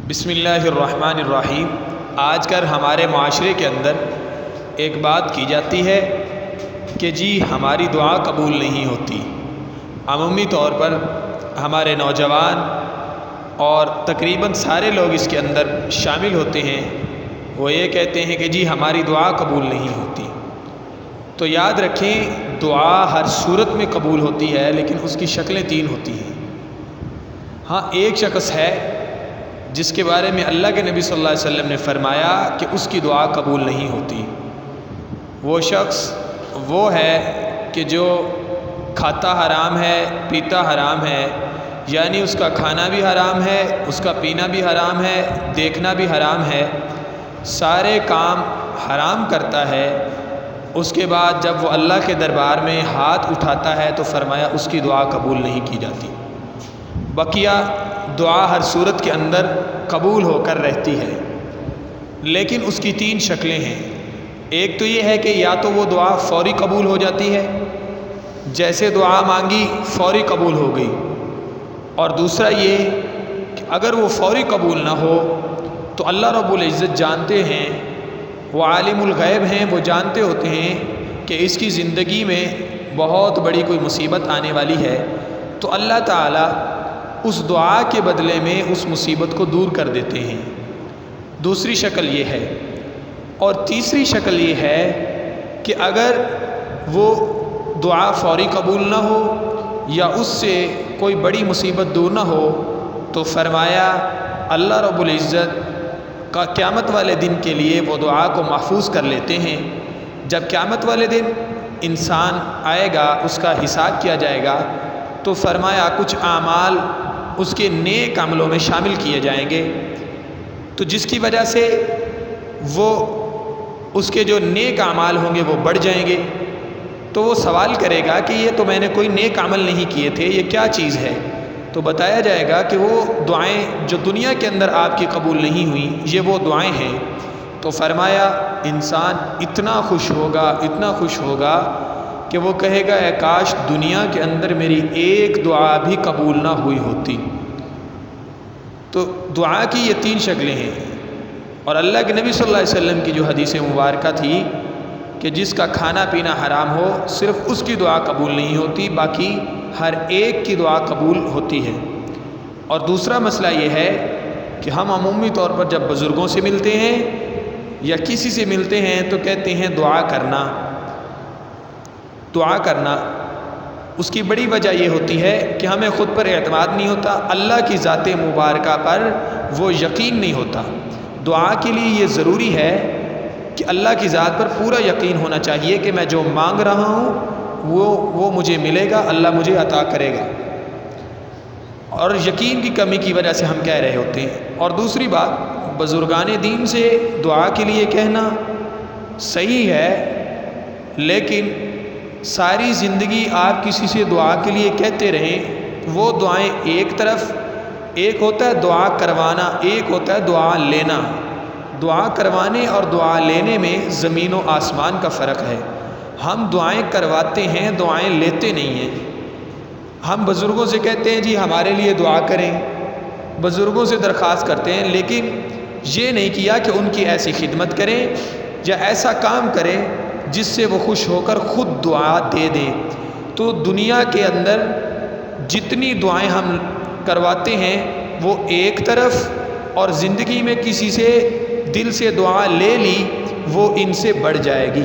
بسم اللہ الرحمن الرحیم۔ آج کل ہمارے معاشرے کے اندر ایک بات کی جاتی ہے کہ جی ہماری دعا قبول نہیں ہوتی۔ عمومی طور پر ہمارے نوجوان اور تقریباً سارے لوگ اس کے اندر شامل ہوتے ہیں، وہ یہ کہتے ہیں کہ جی ہماری دعا قبول نہیں ہوتی۔ تو یاد رکھیں، دعا ہر صورت میں قبول ہوتی ہے، لیکن اس کی شکلیں تین ہوتی ہیں۔ ہاں، ایک شخص ہے جس کے بارے میں اللہ کے نبی صلی اللہ علیہ وسلم نے فرمایا کہ اس کی دعا قبول نہیں ہوتی۔ وہ شخص وہ ہے کہ جو کھاتا حرام ہے، پیتا حرام ہے، یعنی اس کا کھانا بھی حرام ہے، اس کا پینا بھی حرام ہے، دیکھنا بھی حرام ہے، سارے کام حرام کرتا ہے۔ اس کے بعد جب وہ اللہ کے دربار میں ہاتھ اٹھاتا ہے تو فرمایا اس کی دعا قبول نہیں کی جاتی۔ بقیہ دعا ہر صورت کے اندر قبول ہو کر رہتی ہے، لیکن اس کی تین شکلیں ہیں۔ ایک تو یہ ہے کہ یا تو وہ دعا فوری قبول ہو جاتی ہے، جیسے دعا مانگی فوری قبول ہو گئی، اور دوسرا یہ کہ اگر وہ فوری قبول نہ ہو تو اللہ رب العزت جانتے ہیں، وہ عالم الغیب ہیں، وہ جانتے ہوتے ہیں کہ اس کی زندگی میں بہت بڑی کوئی مصیبت آنے والی ہے، تو اللہ تعالیٰ اس دعا کے بدلے میں اس مصیبت کو دور کر دیتے ہیں۔ دوسری شکل یہ ہے، اور تیسری شکل یہ ہے کہ اگر وہ دعا فوری قبول نہ ہو یا اس سے کوئی بڑی مصیبت دور نہ ہو تو فرمایا اللہ رب العزت کا قیامت والے دن کے لیے وہ دعا کو محفوظ کر لیتے ہیں۔ جب قیامت والے دن انسان آئے گا، اس کا حساب کیا جائے گا، تو فرمایا کچھ اعمال اس کے نیک عملوں میں شامل کیے جائیں گے، تو جس کی وجہ سے وہ اس کے جو نیک اعمال ہوں گے وہ بڑھ جائیں گے۔ تو وہ سوال کرے گا کہ یہ تو میں نے کوئی نیک عمل نہیں کیے تھے، یہ کیا چیز ہے؟ تو بتایا جائے گا کہ وہ دعائیں جو دنیا کے اندر آپ کی قبول نہیں ہوئیں، یہ وہ دعائیں ہیں۔ تو فرمایا انسان اتنا خوش ہوگا، اتنا خوش ہوگا کہ وہ کہے گا اے کاش دنیا کے اندر میری ایک دعا بھی قبول نہ ہوئی ہوتی۔ تو دعا کی یہ تین شکلیں ہیں، اور اللہ کے نبی صلی اللہ علیہ وسلم کی جو حدیث مبارکہ تھی کہ جس کا کھانا پینا حرام ہو صرف اس کی دعا قبول نہیں ہوتی، باقی ہر ایک کی دعا قبول ہوتی ہے۔ اور دوسرا مسئلہ یہ ہے کہ ہم عمومی طور پر جب بزرگوں سے ملتے ہیں یا کسی سے ملتے ہیں تو کہتے ہیں دعا کرنا۔ دعا کرنا اس کی بڑی وجہ یہ ہوتی ہے کہ ہمیں خود پر اعتماد نہیں ہوتا، اللہ کی ذات مبارکہ پر وہ یقین نہیں ہوتا۔ دعا کے لیے یہ ضروری ہے کہ اللہ کی ذات پر پورا یقین ہونا چاہیے کہ میں جو مانگ رہا ہوں وہ مجھے ملے گا، اللہ مجھے عطا کرے گا، اور یقین کی کمی کی وجہ سے ہم کہہ رہے ہوتے ہیں۔ اور دوسری بات، بزرگان دین سے دعا کے لیے کہنا صحیح ہے، لیکن ساری زندگی آپ کسی سے دعا کے لیے کہتے رہیں، وہ دعائیں ایک طرف، ایک ہوتا ہے دعا کروانا، ایک ہوتا ہے دعا لینا۔ دعا کروانے اور دعا لینے میں زمین و آسمان کا فرق ہے۔ ہم دعائیں کرواتے ہیں، دعائیں لیتے نہیں ہیں۔ ہم بزرگوں سے کہتے ہیں جی ہمارے لیے دعا کریں، بزرگوں سے درخواست کرتے ہیں، لیکن یہ نہیں کیا کہ ان کی ایسی خدمت کریں یا ایسا کام کریں جس سے وہ خوش ہو کر خود دعا دے دیں۔ تو دنیا کے اندر جتنی دعائیں ہم کرواتے ہیں وہ ایک طرف، اور زندگی میں کسی سے دل سے دعا لے لی وہ ان سے بڑھ جائے گی۔